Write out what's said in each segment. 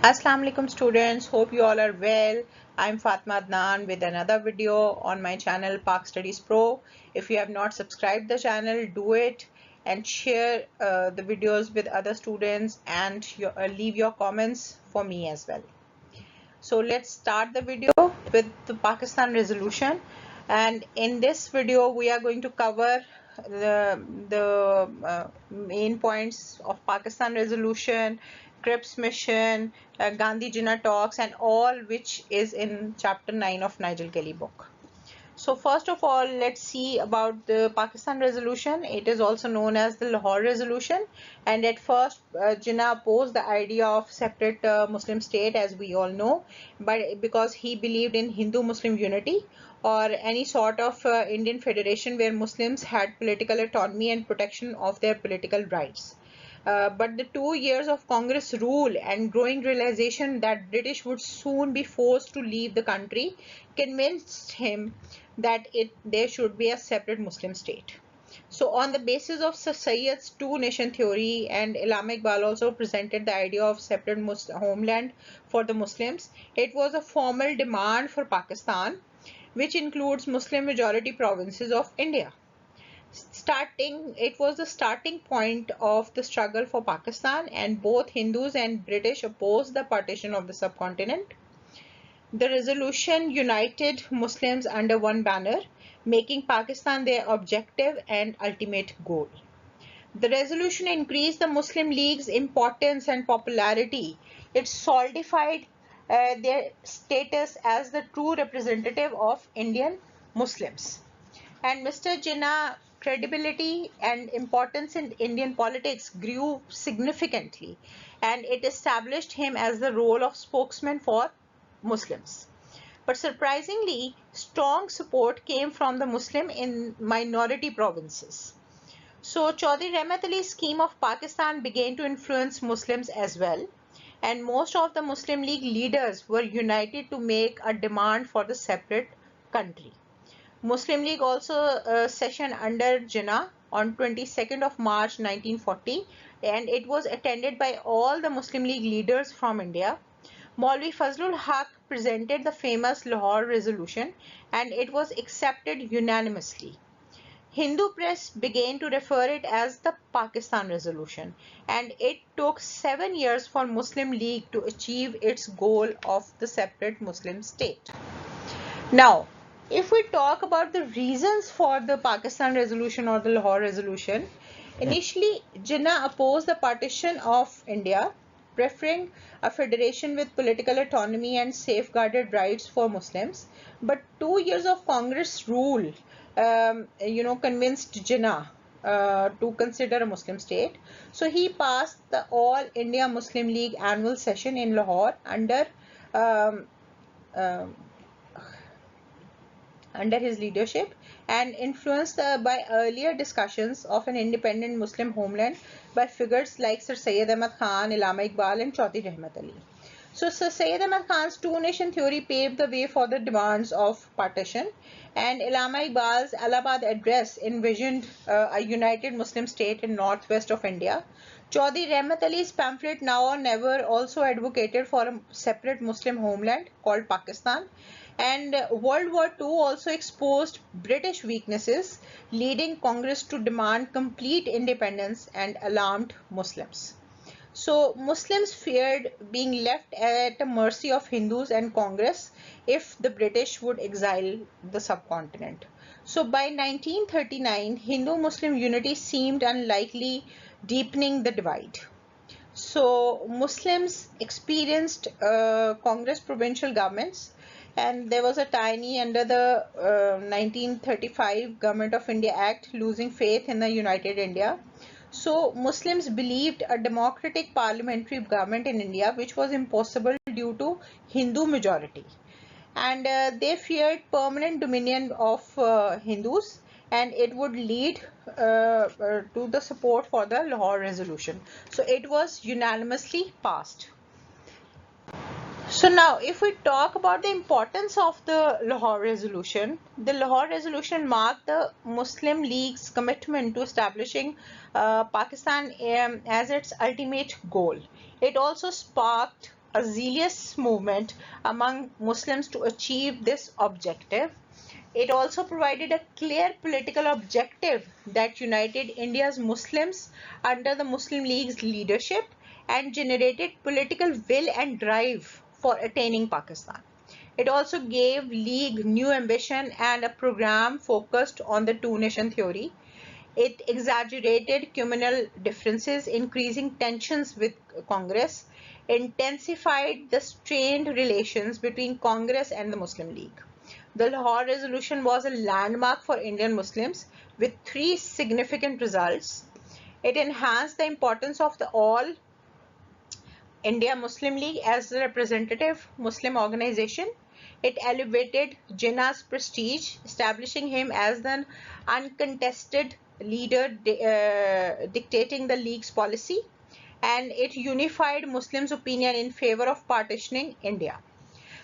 Assalamu alaikum students, hope you all are well. I'm Fatma Adnan with another video on my channel Pak Studies Pro. If you have not subscribed the channel, do it and share the videos with other students and leave your comments for me as well. So let's start the video with the Pakistan resolution, and in this video we are going to cover the main points of Pakistan resolution, Cripps mission, Gandhi-Jinnah talks, and all which is in chapter 9 of Nigel Kelly book. So first of all, let's see about the Pakistan resolution. It is also known as the Lahore resolution. And at first, Jinnah opposed the idea of separate Muslim state, as we all know, but because he believed in Hindu-Muslim unity or any sort of Indian federation where Muslims had political autonomy and protection of their political rights. But the 2 years of Congress rule and growing realization that British would soon be forced to leave the country convinced him that there should be a separate Muslim state. So on the basis of Sir Sayyid's two-nation theory, and Allama Iqbal also presented the idea of separate homeland for the Muslims, it was a formal demand for Pakistan, which includes Muslim majority provinces of India. It was the starting point of the struggle for Pakistan, and both Hindus and British opposed the partition of the subcontinent. The resolution united Muslims under one banner, making Pakistan their objective and ultimate goal. The resolution increased the Muslim League's importance and popularity. It solidified their status as the true representative of Indian Muslims. And Mr. Jinnah's credibility and importance in Indian politics grew significantly, and it established him as the role of spokesman for Muslims. But surprisingly, strong support came from the Muslim in minority provinces. So Chaudhry Rahmat Ali's scheme of Pakistan began to influence Muslims as well, and most of the Muslim League leaders were united to make a demand for the separate country. Muslim League also sessioned under Jinnah on 22nd of March 1940, and it was attended by all the Muslim League leaders from India. Maulvi Fazlul Haq presented the famous Lahore resolution, and it was accepted unanimously. Hindu press began to refer it as the Pakistan resolution, and it took 7 years for Muslim League to achieve its goal of the separate Muslim state. Now, if we talk about the reasons for the Pakistan resolution or the Lahore resolution, initially Jinnah opposed the partition of India, preferring a federation with political autonomy and safeguarded rights for Muslims. But 2 years of Congress rule, convinced Jinnah to consider a Muslim state. So he passed the All India Muslim League annual session in Lahore um, uh, under his leadership, and influenced by earlier discussions of an independent Muslim homeland by figures like Sir Syed Ahmad Khan, Allama Iqbal, and Chaudhry Rahmat Ali. So Sir Syed Ahmad Khan's two-nation theory paved the way for the demands of partition, and Allama Iqbal's Allahabad address envisioned a united Muslim state in northwest of India. Chaudhry Rahmat Ali's pamphlet Now or Never also advocated for a separate Muslim homeland called Pakistan. And World War II also exposed British weaknesses, leading Congress to demand complete independence and alarmed Muslims. So Muslims feared being left at the mercy of Hindus and Congress if the British would exile the subcontinent. So by 1939, Hindu-Muslim unity seemed unlikely, deepening the divide. So Muslims experienced Congress provincial governments, and there was a tiny under the 1935 Government of India Act losing faith in the United India. So Muslims believed a democratic parliamentary government in India, which was impossible due to Hindu majority, and they feared permanent dominion of Hindus, and it would lead to the support for the Lahore resolution. So it was unanimously passed. So now if we talk about the importance of the Lahore resolution marked the Muslim League's commitment to establishing Pakistan as its ultimate goal. It also sparked a zealous movement among Muslims to achieve this objective. It also provided a clear political objective that united India's Muslims under the Muslim League's leadership and generated political will and drive for attaining Pakistan. It also gave League new ambition and a program focused on the two-nation theory. It exaggerated communal differences, increasing tensions with Congress, intensified the strained relations between Congress and the Muslim League. The Lahore Resolution was a landmark for Indian Muslims with three significant results. It enhanced the importance of the All India Muslim League as the representative Muslim organization. It elevated Jinnah's prestige, establishing him as the uncontested leader dictating the League's policy, and it unified Muslims' opinion in favor of partitioning India.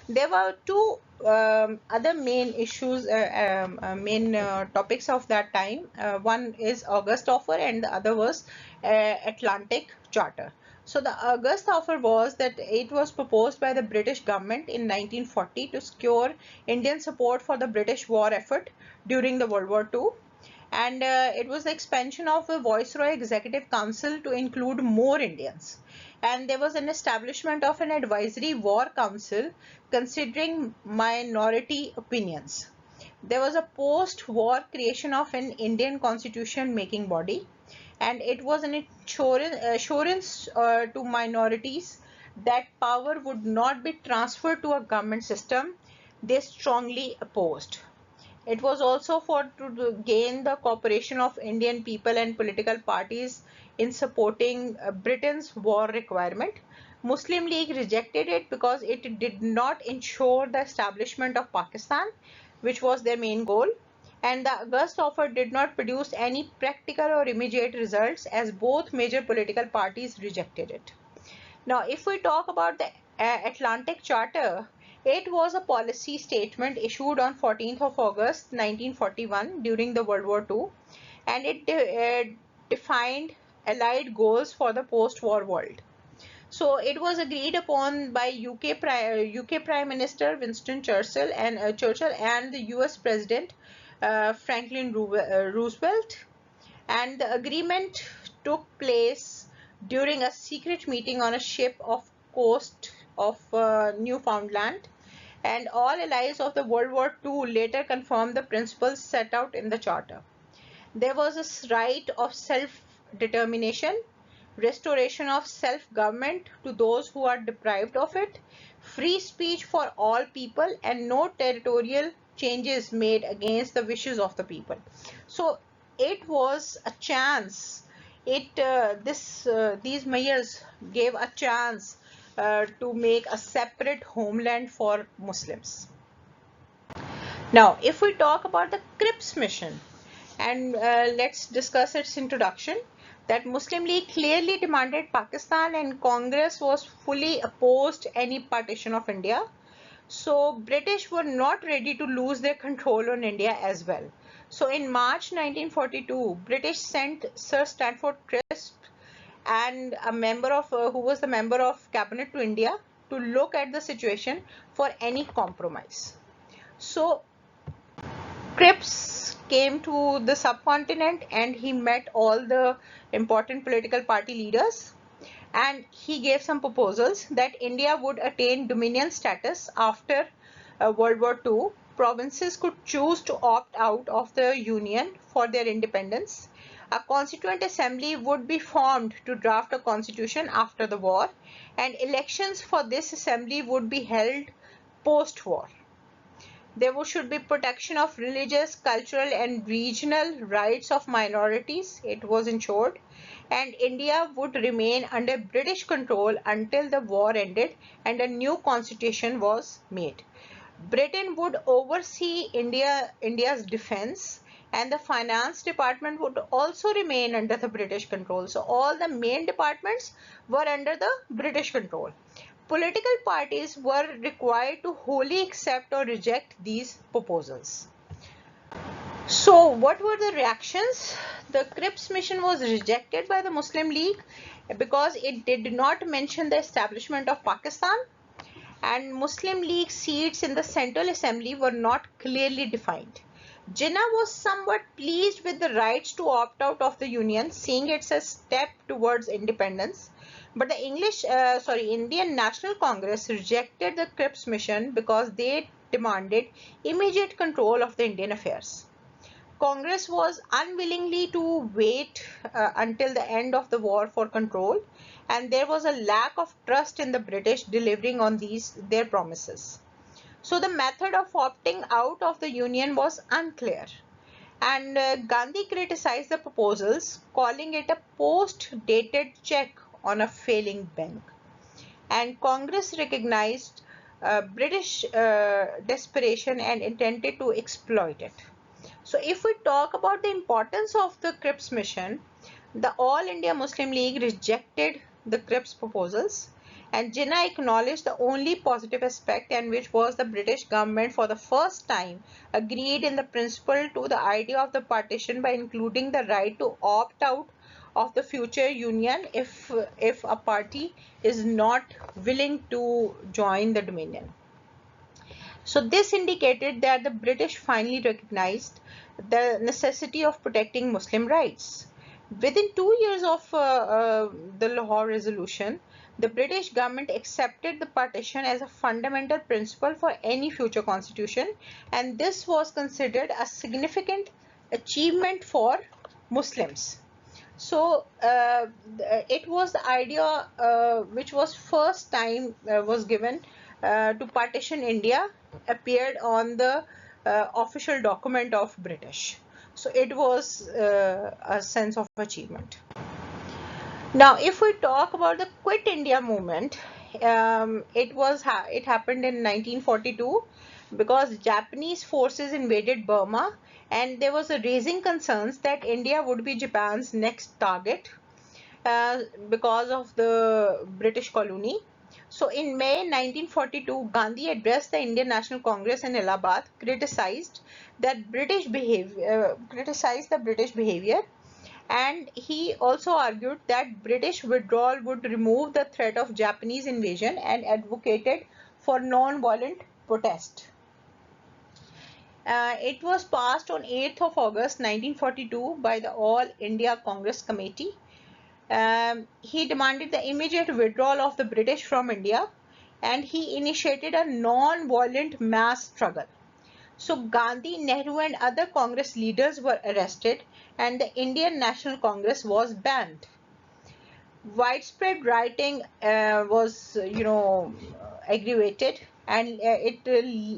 There were two other main issues, main topics of that time. One is August Offer and the other was Atlantic Charter. So the August Offer was that it was proposed by the British government in 1940 to secure Indian support for the British war effort during the World War II. And it was the expansion of the Viceroy Executive Council to include more Indians. And there was an establishment of an advisory war council considering minority opinions. There was a post-war creation of an Indian constitution making body, and it was an assurance to minorities that power would not be transferred to a government system they strongly opposed. It was also to gain the cooperation of Indian people and political parties in supporting Britain's war requirement. Muslim League rejected it because it did not ensure the establishment of Pakistan, which was their main goal. And the August Offer did not produce any practical or immediate results as both major political parties rejected it. Now, if we talk about the Atlantic Charter, it was a policy statement issued on 14th of August 1941 during the World War II, and it defined allied goals for the post-war world. So it was agreed upon by UK Prime Minister Winston Churchill and the US President Franklin Roosevelt, and the agreement took place during a secret meeting on a ship off coast of Newfoundland, and all allies of the World War II later confirmed the principles set out in the Charter. There was a right of self-determination, restoration of self-government to those who are deprived of it, free speech for all people, and no territorial changes made against the wishes of the people. So it was a chance. These measures gave a chance to make a separate homeland for Muslims. Now, if we talk about the Cripps mission, and let's discuss its introduction, that Muslim League clearly demanded Pakistan and Congress was fully opposed any partition of India. So British were not ready to lose their control on India as well. So in March 1942, British sent Sir Stanford Cripps and a member of who was the member of cabinet to India to look at the situation for any compromise. So Cripps came to the subcontinent and he met all the important political party leaders, and he gave some proposals that India would attain dominion status after World War II. Provinces could choose to opt out of the Union for their independence. A constituent assembly would be formed to draft a constitution after the war, and elections for this assembly would be held post-war. There should be protection of religious, cultural and regional rights of minorities. It was ensured, and India would remain under British control until the war ended and a new constitution was made. Britain would oversee India's defense, and the finance department would also remain under the British control. So all the main departments were under the British control. Political parties were required to wholly accept or reject these proposals. So what were the reactions? The Cripps mission was rejected by the Muslim League because it did not mention the establishment of Pakistan, and Muslim League seats in the Central Assembly were not clearly defined. Jinnah was somewhat pleased with the rights to opt out of the Union, seeing it as a step towards independence. But the Indian National Congress rejected the Cripps mission because they demanded immediate control of the Indian affairs. Congress was unwillingly to wait until the end of the war for control, and there was a lack of trust in the British delivering on their promises. So the method of opting out of the Union was unclear, and Gandhi criticized the proposals, calling it a post-dated check on a failing bank. And Congress recognized British desperation and intended to exploit it. So if we talk about the importance of the Cripps mission, the All India Muslim League rejected the Cripps proposals, and Jinnah acknowledged the only positive aspect, and which was the British government for the first time agreed in the principle to the idea of the partition by including the right to opt out of the future union if a party is not willing to join the Dominion. So this indicated that the British finally recognized the necessity of protecting Muslim rights. Within 2 years of the Lahore Resolution, the British government accepted the partition as a fundamental principle for any future constitution, and this was considered a significant achievement for Muslims. So it was the idea which was first time was given to partition India, appeared on the official document of British. So it was a sense of achievement. Now, if we talk about the Quit India movement, it happened in 1942 because Japanese forces invaded Burma, and there was a raising concerns that India would be Japan's next target because of the British colony. So in May 1942, Gandhi addressed the Indian National Congress in Allahabad, criticized the British behavior, and he also argued that British withdrawal would remove the threat of Japanese invasion and advocated for non-violent protest. It was passed on 8th of August 1942 by the All India Congress Committee. He demanded the immediate withdrawal of the British from India, and he initiated a non-violent mass struggle. So Gandhi, Nehru and other Congress leaders were arrested, and the Indian National Congress was banned. Widespread rioting was, aggravated, and it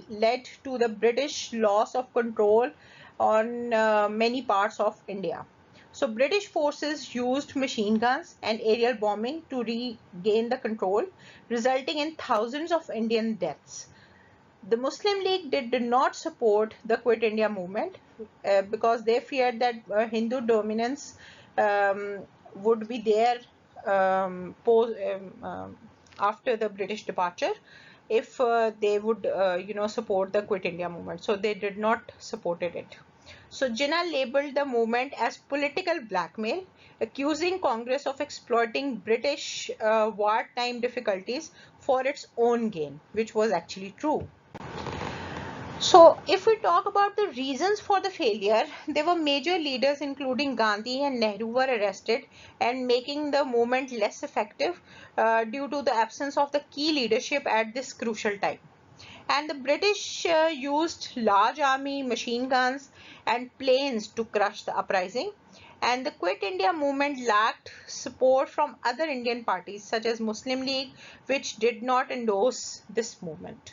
led to the British loss of control on many parts of India. So British forces used machine guns and aerial bombing to regain the control, resulting in thousands of Indian deaths. The Muslim League did not support the Quit India movement because they feared that Hindu dominance would be there after the British departure if they would support the Quit India movement. So they did not supported it. So Jinnah labeled the movement as political blackmail, accusing Congress of exploiting British wartime difficulties for its own gain, which was actually true. So if we talk about the reasons for the failure, there were major leaders including Gandhi and Nehru were arrested, and making the movement less effective due to the absence of the key leadership at this crucial time. And the British used large army, machine guns and planes to crush the uprising. And the Quit India movement lacked support from other Indian parties such as Muslim League, which did not endorse this movement.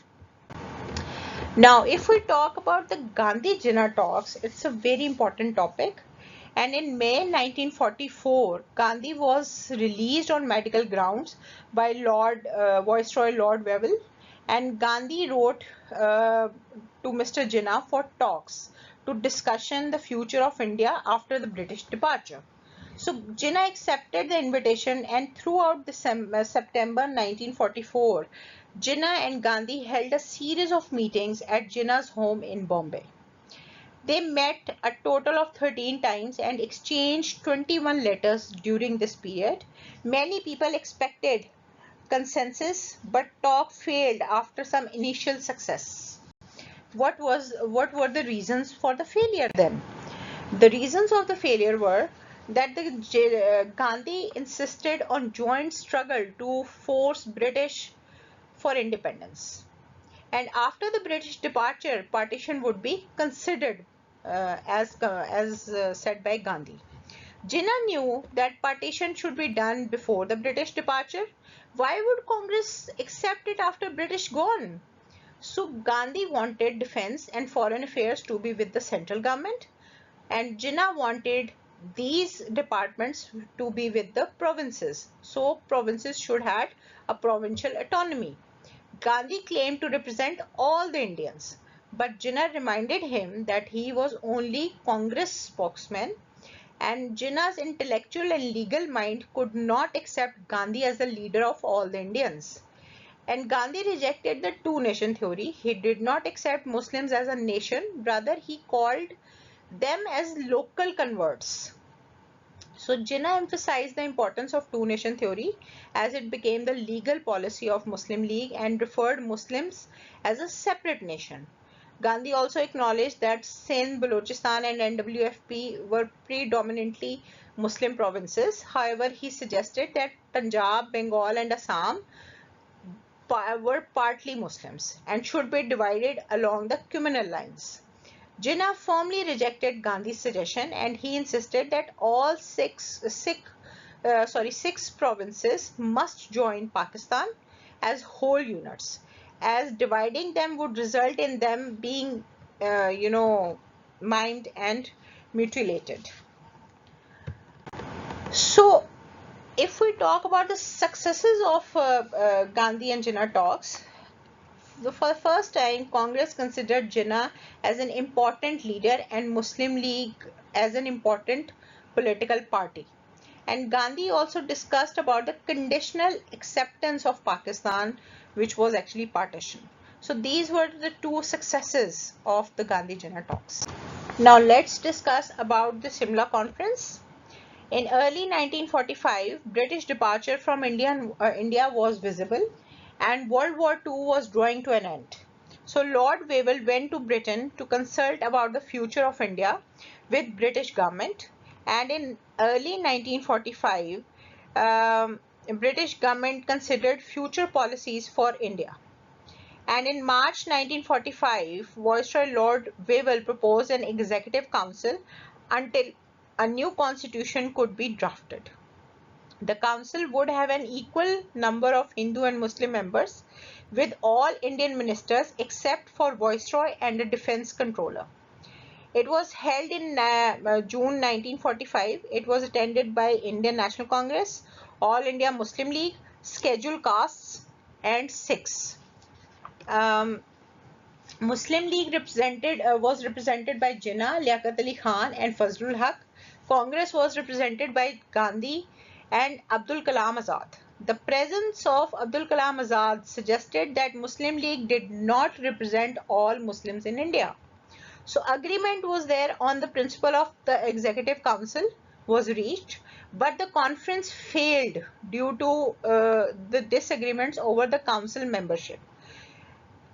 Now, if we talk about the Gandhi-Jinnah talks, it's a very important topic. And in May 1944, Gandhi was released on medical grounds by Viceroy Lord Wavell, and Gandhi wrote to Mr. Jinnah for talks to discussion the future of India after the British departure. So Jinnah accepted the invitation, and throughout September 1944, Jinnah and Gandhi held a series of meetings at Jinnah's home in Bombay. They met a total of 13 times and exchanged 21 letters during this period. Many people expected consensus, but talk failed after some initial success. What were the reasons for the failure then? The reasons of the failure were that Gandhi insisted on joint struggle to force British for independence. And after the British departure, partition would be considered as said by Gandhi. Jinnah knew that partition should be done before the British departure. Why would Congress accept it after British gone? So Gandhi wanted defense and foreign affairs to be with the central government, and Jinnah wanted these departments to be with the provinces. So provinces should have a provincial autonomy. Gandhi claimed to represent all the Indians, but Jinnah reminded him that he was only Congress spokesman, and Jinnah's intellectual and legal mind could not accept Gandhi as the leader of all the Indians. And Gandhi rejected the two-nation theory. He did not accept Muslims as a nation, rather he called them as local converts. So Jinnah emphasized the importance of two-nation theory as it became the legal policy of Muslim League and referred Muslims as a separate nation. Gandhi also acknowledged that Sindh, Balochistan and NWFP were predominantly Muslim provinces. However, he suggested that Punjab, Bengal and Assam were partly Muslims and should be divided along the communal lines. Jinnah firmly rejected Gandhi's suggestion and he insisted that all six provinces must join Pakistan as whole units, as dividing them would result in them being, maimed and mutilated. So, if we talk about the successes of Gandhi and Jinnah talks, for the first time, Congress considered Jinnah as an important leader and Muslim League as an important political party. And Gandhi also discussed about the conditional acceptance of Pakistan, which was actually partition. So these were the two successes of the Gandhi-Jinnah talks. Now let's discuss about the Simla conference. In early 1945, British departure from India was visible, and World War II was drawing to an end. So Lord Wavell went to Britain to consult about the future of India with British government, and in early 1945, British government considered future policies for India. And in March 1945, Viceroy Lord Wavell proposed an executive council until a new constitution could be drafted. The council would have an equal number of Hindu and Muslim members, with all Indian ministers except for Viceroy and a defense controller. It was held in June 1945. It was attended by Indian National Congress, All India Muslim League, scheduled castes and Sikhs. Muslim League was represented by Jinnah, Liaquat Ali Khan and Fazlul Haq. Congress was represented by Gandhi and Abdul Kalam Azad. The presence of Abdul Kalam Azad suggested that Muslim League did not represent all Muslims in India. So agreement was there on the principle of the Executive Council was reached, but the conference failed due to the disagreements over the council membership.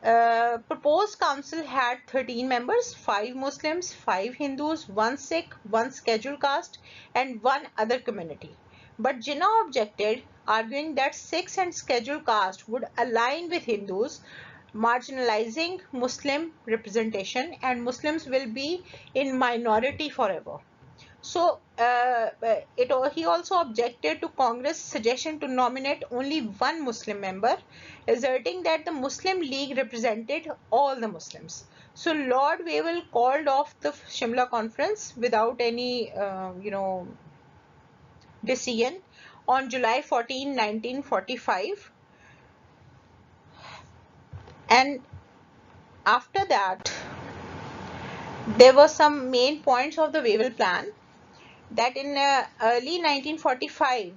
Proposed council had 13 members, 5 Muslims, 5 Hindus, 1 Sikh, 1 scheduled caste and 1 other community. But Jinnah objected, arguing that Sikhs and scheduled caste would align with Hindus, marginalizing Muslim representation, and Muslims will be in minority forever. So he also objected to Congress' suggestion to nominate only 1 Muslim member, asserting that the Muslim League represented all the Muslims. So Lord Wavell called off the Simla conference without any decision on July 14, 1945. And after that, there were some main points of the Wavell plan, that in early 1945,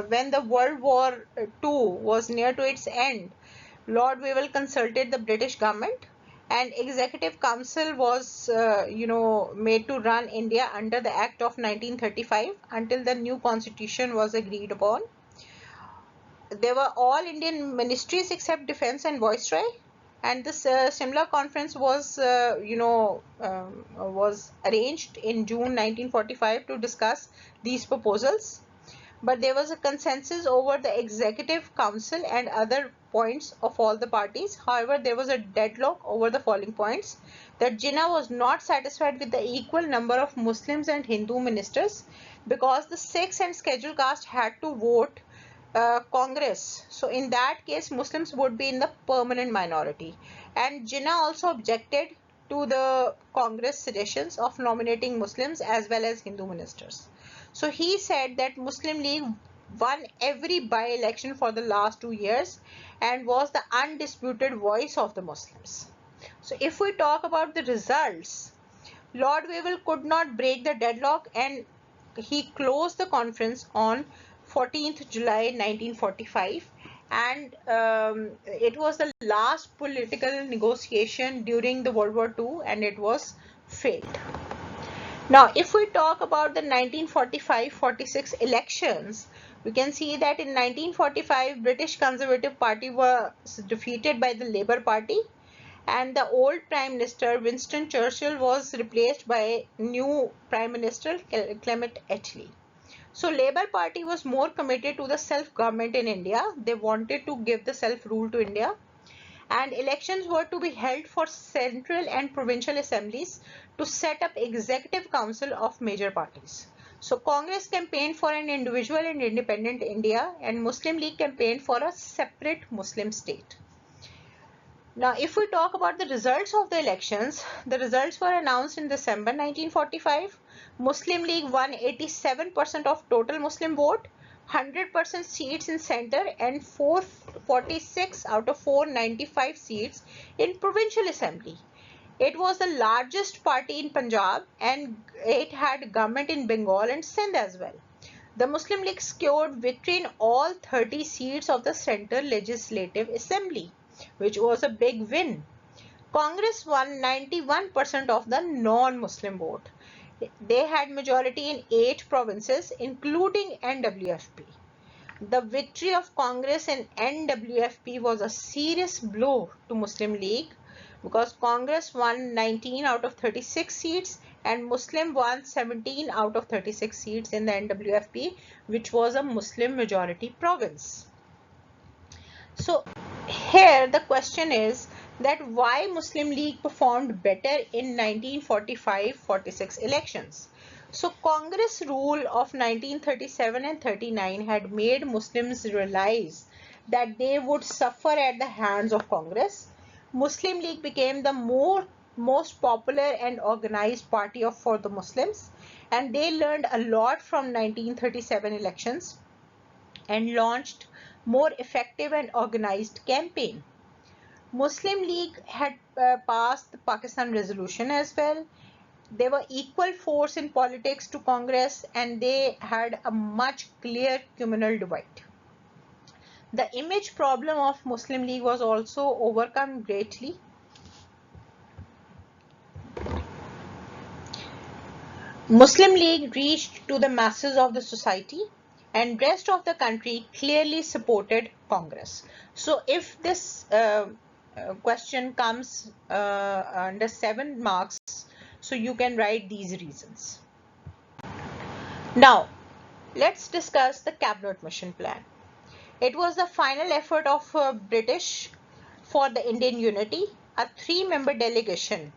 when the World War II was near to its end, Lord Wavell consulted the British government and Executive Council was made to run India under the Act of 1935 until the new constitution was agreed upon. There were all Indian ministries except Defence and Viceroy, and this Simla conference was was arranged in June 1945 to discuss these proposals. But there was a consensus over the Executive Council and other points of all the parties. However, there was a deadlock over the following points: that Jinnah was not satisfied with the equal number of Muslims and Hindu ministers because the Sikhs and scheduled caste had to vote Congress. So in that case, Muslims would be in the permanent minority. And Jinnah also objected to the Congress suggestions of nominating Muslims as well as Hindu ministers. So he said that Muslim League won every by-election for the last 2 years and was the undisputed voice of the Muslims. So if we talk about the results, Lord Wavell could not break the deadlock and he closed the conference on 14th July 1945, and it was the last political negotiation during the World War II and it was failed. Now, if we talk about the 1945-46 elections, we can see that in 1945, British Conservative Party was defeated by the Labour Party, and the old Prime Minister Winston Churchill was replaced by new Prime Minister Clement Attlee. So Labour Party was more committed to the self-government in India. They wanted to give the self-rule to India. And elections were to be held for central and provincial assemblies to set up executive council of major parties. So Congress campaigned for an individual and independent India, and Muslim League campaigned for a separate Muslim state. Now, if we talk about the results of the elections, the results were announced in December 1945. Muslim League won 87% of total Muslim vote, 100% seats in centre, and 446 out of 495 seats in provincial assembly. It was the largest party in Punjab and it had government in Bengal and Sindh as well. The Muslim League secured victory in all 30 seats of the Central Legislative Assembly, which was a big win. Congress won 91% of the non-Muslim vote. They had majority in 8 provinces, including NWFP. The victory of Congress in NWFP was a serious blow to Muslim League because Congress won 19 out of 36 seats and Muslim won 17 out of 36 seats in the NWFP, which was a Muslim majority province. So here the question is that why Muslim League performed better in 1945-46 elections. So Congress rule of 1937 and 39 had made Muslims realize that they would suffer at the hands of Congress. Muslim League became the most popular and organized party for the Muslims, and they learned a lot from 1937 elections and launched more effective and organized campaign. Muslim League had passed the Pakistan resolution as well. They were equal force in politics to Congress and they had a much clear communal divide. The image problem of Muslim League was also overcome greatly. Muslim League reached to the masses of the society and rest of the country clearly supported Congress. So if this question comes under 7 marks, so you can write these reasons. Now, let's discuss the Cabinet Mission Plan. It was the final effort of British for the Indian unity. A 3-member delegation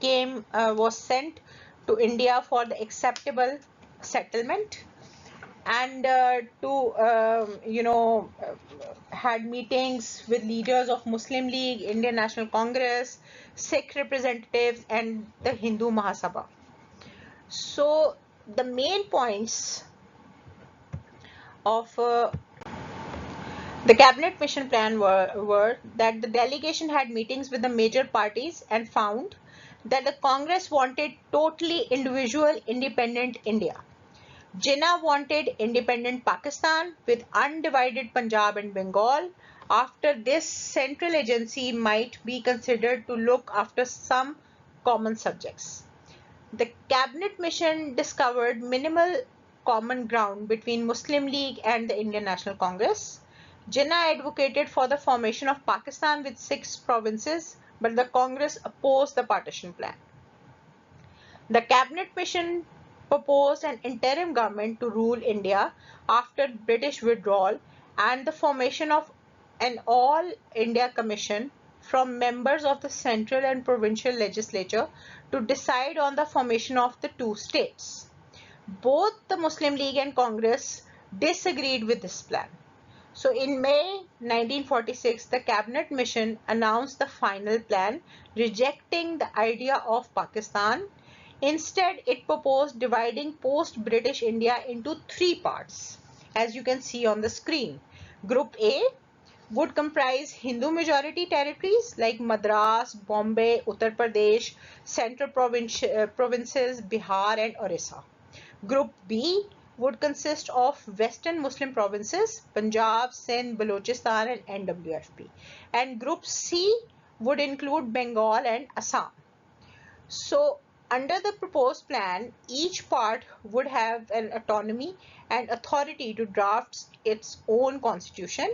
was sent to India for the acceptable settlement and had meetings with leaders of Muslim League, Indian National Congress, Sikh representatives and the Hindu Mahasabha. So the main points of the Cabinet Mission Plan were that the delegation had meetings with the major parties and found that the Congress wanted totally individual independent India. Jinnah wanted independent Pakistan with undivided Punjab and Bengal. After this, central agency might be considered to look after some common subjects. The cabinet mission discovered minimal common ground between Muslim League and the Indian National Congress. Jinnah advocated for the formation of Pakistan with 6 provinces, but the Congress opposed the partition plan. The cabinet mission proposed an interim government to rule India after British withdrawal and the formation of an all India commission from members of the central and provincial legislature to decide on the formation of the 2 states. Both the Muslim League and Congress disagreed with this plan. So in May 1946, the cabinet mission announced the final plan, rejecting the idea of Pakistan. Instead, it proposed dividing post-British India into 3 parts, as you can see on the screen. Group A would comprise Hindu majority territories like Madras, Bombay, Uttar Pradesh, central provinces, Bihar and Orissa. Group B would consist of Western Muslim provinces, Punjab, Sindh, Balochistan and NWFP. And Group C would include Bengal and Assam. So, under the proposed plan, each part would have an autonomy and authority to draft its own constitution.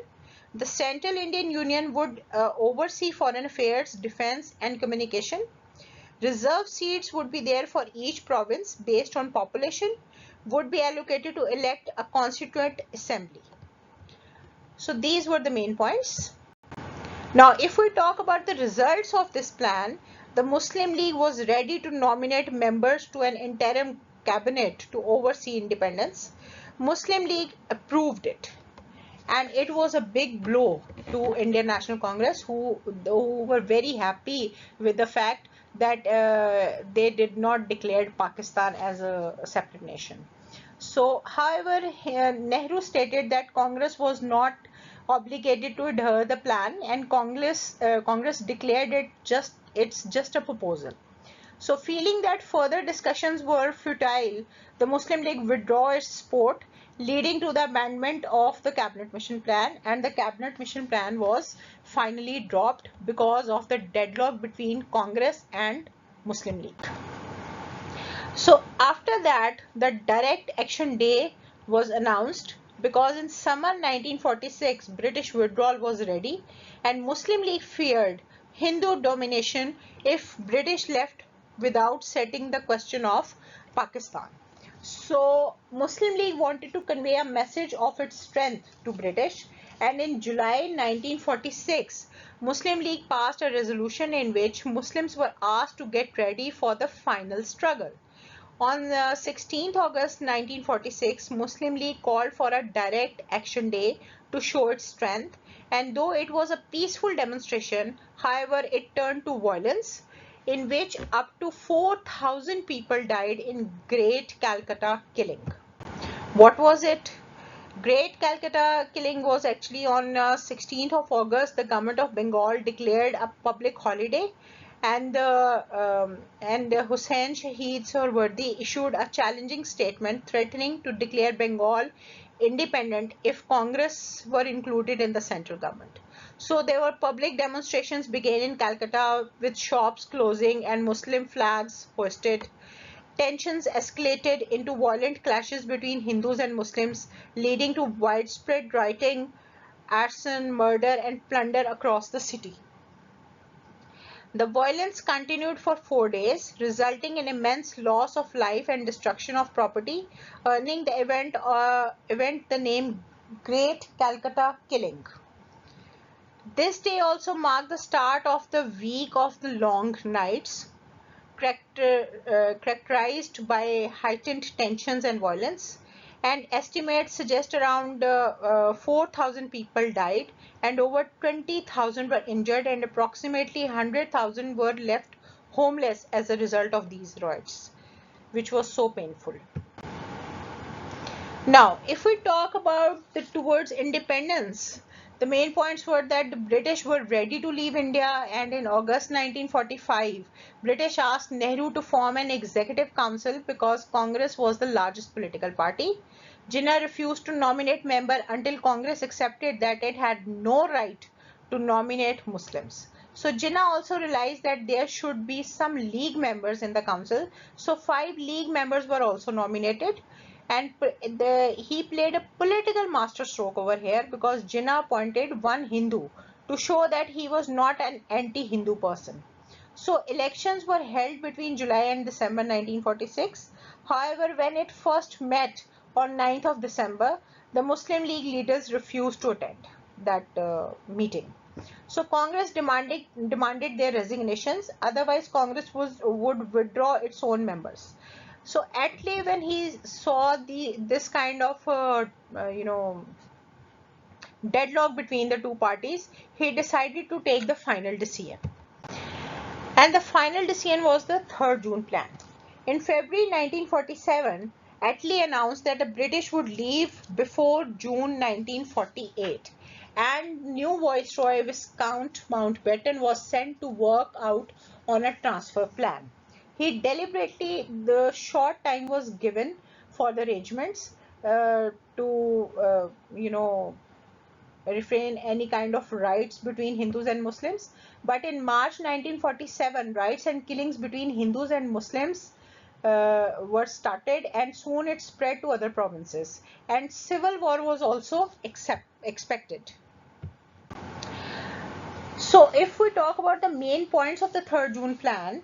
The Central Indian Union would oversee foreign affairs, defense and communication. Reserve seats would be there for each province based on population, would be allocated to elect a constituent assembly. So these were the main points. Now, if we talk about the results of this plan, the Muslim League was ready to nominate members to an interim cabinet to oversee independence. Muslim League approved it, and it was a big blow to Indian National Congress, who were very happy with the fact that they did not declare Pakistan as a separate nation. So, however, Nehru stated that Congress was not obligated to adhere the plan, and Congress declared it's just a proposal. So, feeling that further discussions were futile, the Muslim League withdrew its support, leading to the amendment of the cabinet mission plan, and the cabinet mission plan was finally dropped because of the deadlock between Congress and Muslim League. So after that, the Direct Action Day was announced because in summer 1946, British withdrawal was ready and Muslim League feared Hindu domination if British left without setting the question of Pakistan. So Muslim League wanted to convey a message of its strength to British, and in July 1946, Muslim League passed a resolution in which Muslims were asked to get ready for the final struggle. On 16th August 1946, Muslim League called for a direct action day to show its strength, and though it was a peaceful demonstration, however, it turned to violence, in which up to 4,000 people died in Great Calcutta killing. What was it? Great Calcutta killing was actually on 16th of August. The government of Bengal declared a public holiday, and Hussain Shaheed Sohrawardi issued a challenging statement threatening to declare Bengal independent if Congress were included in the central government. So there were public demonstrations began in Calcutta with shops closing and Muslim flags hoisted. Tensions escalated into violent clashes between Hindus and Muslims, leading to widespread rioting, arson, murder and plunder across the city. The violence continued for 4 days, resulting in immense loss of life and destruction of property, earning the event the name Great Calcutta Killing. This day also marked the start of the week of the long nights, characterized by heightened tensions and violence, and estimates suggest around 4,000 people died and over 20,000 were injured and approximately 100,000 were left homeless as a result of these riots, which was so painful. Now, if we talk about the towards independence, the main points were that the British were ready to leave India, and in August 1945, British asked Nehru to form an executive council because Congress was the largest political party. Jinnah refused to nominate members until Congress accepted that it had no right to nominate Muslims. So Jinnah also realized that there should be some league members in the council. So 5 league members were also nominated, and he played a political masterstroke over here because Jinnah appointed one Hindu to show that he was not an anti-Hindu person. So elections were held between July and December 1946. However, when it first met on 9th of December, the Muslim League leaders refused to attend that meeting. So Congress demanded their resignations, otherwise Congress would withdraw its own members. So Attlee, when he saw this kind of deadlock between the two parties, he decided to take the final decision. And the final decision was the 3rd June plan. In February 1947, Attlee announced that the British would leave before June 1948, and new Viceroy Viscount Mountbatten was sent to work out on a transfer plan. The short time was given for the arrangements to refrain any kind of riots between Hindus and Muslims. But in March 1947, riots and killings between Hindus and Muslims were started, and soon it spread to other provinces, and civil war was also expected. So if we talk about the main points of the 3rd June plan,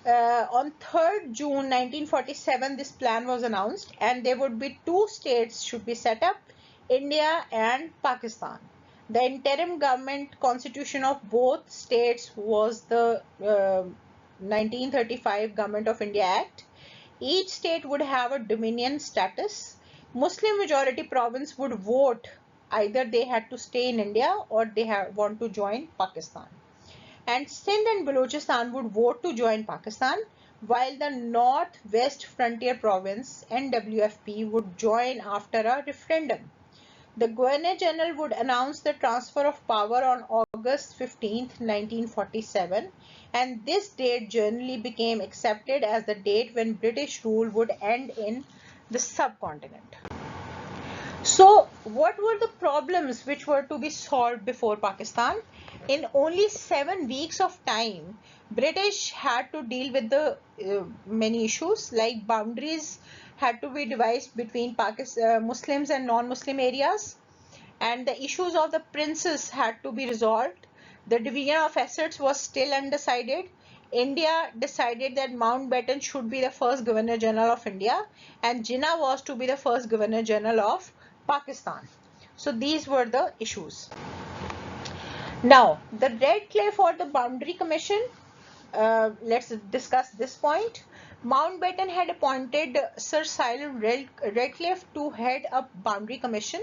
on 3rd June 1947 this plan was announced, and there would be 2 states should be set up, India and Pakistan. The interim government constitution of both states was the 1935 Government of India Act. Each state would have a dominion status. Muslim majority province would vote either they had to stay in India or they want to join Pakistan. And Sindh and Balochistan would vote to join Pakistan, while the North-West Frontier Province (NWFP) would join after a referendum. The Governor General would announce the transfer of power on August 15, 1947, and this date generally became accepted as the date when British rule would end in the subcontinent. So, what were the problems which were to be solved before Pakistan? In only 7 weeks of time, British had to deal with the many issues, like boundaries had to be devised between Muslims and non-Muslim areas, and the issues of the princes had to be resolved. The division of assets was still undecided. India decided that Mountbatten should be the first Governor General of India, and Jinnah was to be the first Governor General of Pakistan. So these were the issues. Now, the Radcliffe or the Boundary Commission, let's discuss this point. Mountbatten had appointed Sir Cyril Radcliffe to head a boundary commission.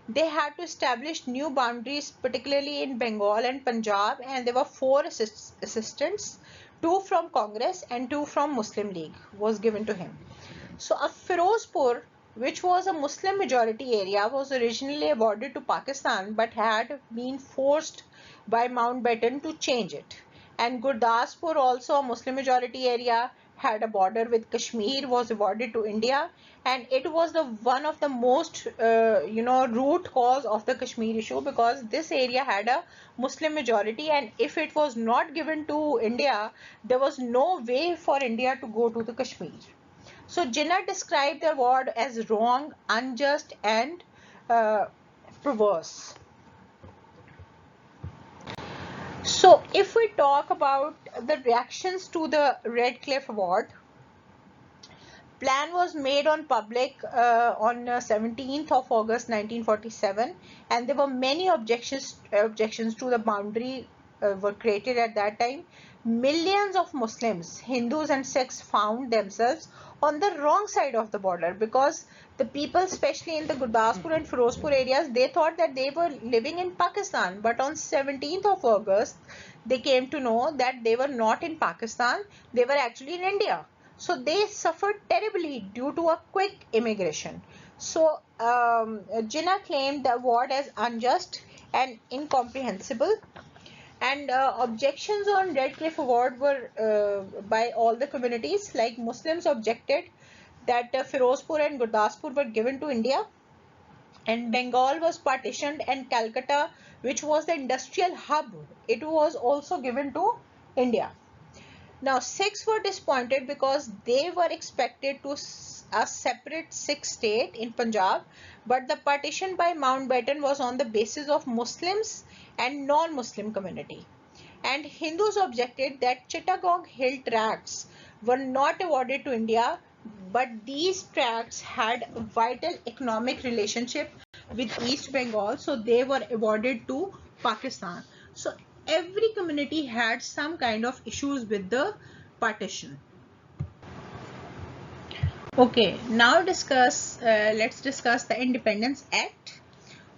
They had to establish new boundaries, particularly in Bengal and Punjab, and there were 4 assistants, 2 from Congress and 2 from Muslim League was given to him. So a Firozpur, which was a Muslim majority area, was originally awarded to Pakistan but had been forced by Mountbatten to change it. And Gurdaspur, also a Muslim majority area, had a border with Kashmir, was awarded to India, and it was the one of the most root cause of the Kashmir issue, because this area had a Muslim majority, and if it was not given to India, there was no way for India to go to the Kashmir. So Jinnah described the award as wrong, unjust, and perverse. So if we talk about the reactions to the Radcliffe Award, plan was made on public on 17th of August 1947, and there were many objections to the boundary were created at that time. Millions of Muslims, Hindus and Sikhs found themselves on the wrong side of the border, because the people, especially in the Gurdaspur and Firozpur areas, they thought that they were living in Pakistan, but on 17th of August they came to know that they were not in Pakistan, they were actually in India. So they suffered terribly due to a quick immigration. So Jinnah claimed the award as unjust and incomprehensible, and objections on Radcliffe Award were by all the communities. Like Muslims objected that Firozpur and Gurdaspur were given to India, and Bengal was partitioned, and Calcutta, which was the industrial hub, it was also given to India. Now Sikhs were disappointed because they were expected to a separate Sikh state in Punjab, but the partition by Mountbatten was on the basis of Muslims and non-Muslim community. And Hindus objected that Chittagong Hill tracts were not awarded to India, but these tracts had a vital economic relationship with East Bengal, so they were awarded to Pakistan. So every community had some kind of issues with the partition. Okay, now let's discuss the Independence Act.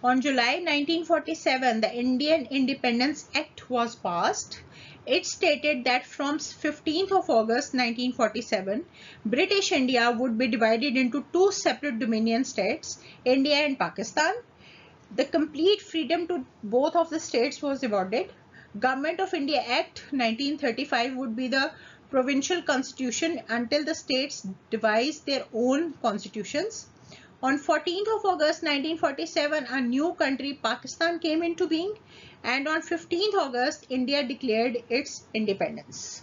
On July 1947, the Indian Independence Act was passed. It stated that from 15th of August 1947, British India would be divided into two separate dominion states, India and Pakistan. The complete freedom to both of the states was awarded. Government of India Act 1935 would be the provincial constitution until the states devised their own constitutions. On 14th of August 1947, a new country, Pakistan, came into being, and on 15th August, India declared its independence.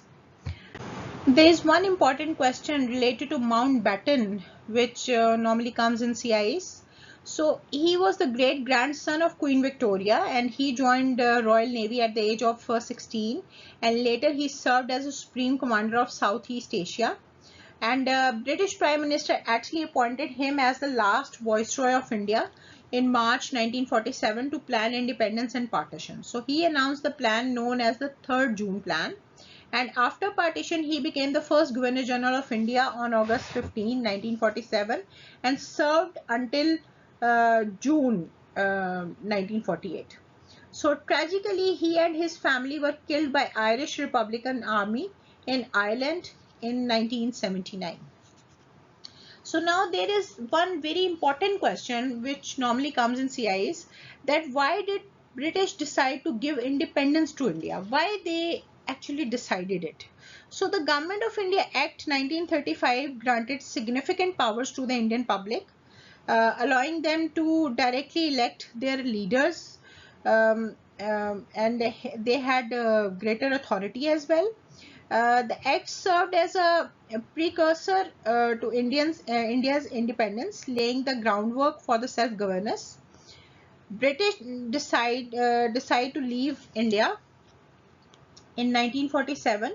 There is one important question related to Mountbatten, which normally comes in CIS. So he was the great grandson of Queen Victoria, and he joined the Royal Navy at the age of 16, and later he served as a Supreme Commander of Southeast Asia. And British Prime Minister actually appointed him as the last Viceroy of India in March 1947 to plan independence and partition. So he announced the plan known as the 3rd June Plan. And after partition, he became the first Governor General of India on August 15, 1947, and served until June 1948. So tragically, he and his family were killed by Irish Republican Army in Ireland in 1979. So now there is one very important question which normally comes in CIs, that why did British decide to give independence to India? Why they actually decided it? So the Government of India Act 1935 granted significant powers to the Indian public, allowing them to directly elect their leaders, and they had greater authority as well. The act served as a precursor to India's independence, laying the groundwork for the self-governance. British decide to leave India in 1947,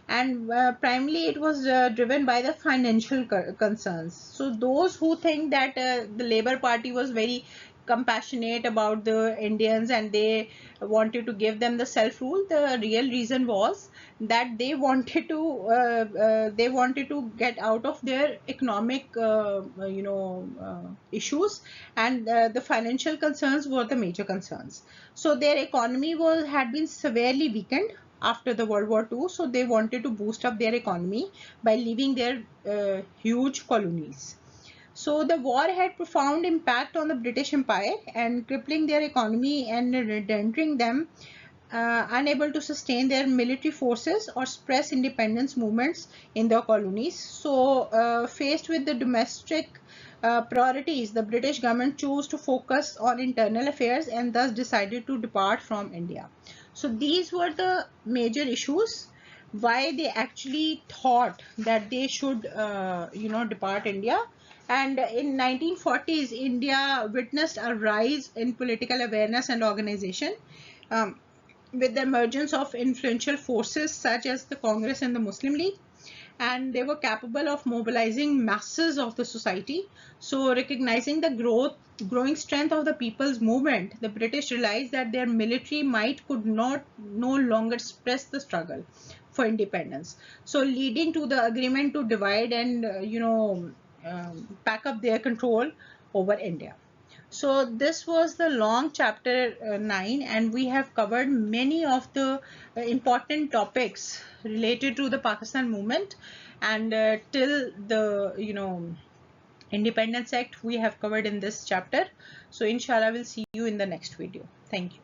and primarily it was driven by the financial concerns. So those who think that the Labour Party was very compassionate about the Indians and they wanted to give them the self-rule, the real reason was that they wanted to get out of their economic issues, and the financial concerns were the major concerns. So their economy had been severely weakened after the World War II, so they wanted to boost up their economy by leaving their huge colonies. So the war had profound impact on the British Empire and crippling their economy and rendering them unable to sustain their military forces or suppress independence movements in their colonies. So faced with the domestic priorities, the British government chose to focus on internal affairs and thus decided to depart from India. So these were the major issues why they actually thought that they should depart India. And in 1940s, India witnessed a rise in political awareness and organization, with the emergence of influential forces such as the Congress and the Muslim League, and they were capable of mobilizing masses of the society. So recognizing the growing strength of the people's movement, the British realized that their military might could no longer suppress the struggle for independence, so leading to the agreement to divide and pack up their control over India. So this was the long chapter 9, and we have covered many of the important topics related to the Pakistan movement, and till the Independence Act we have covered in this chapter. So inshallah we'll see you in the next video. Thank you.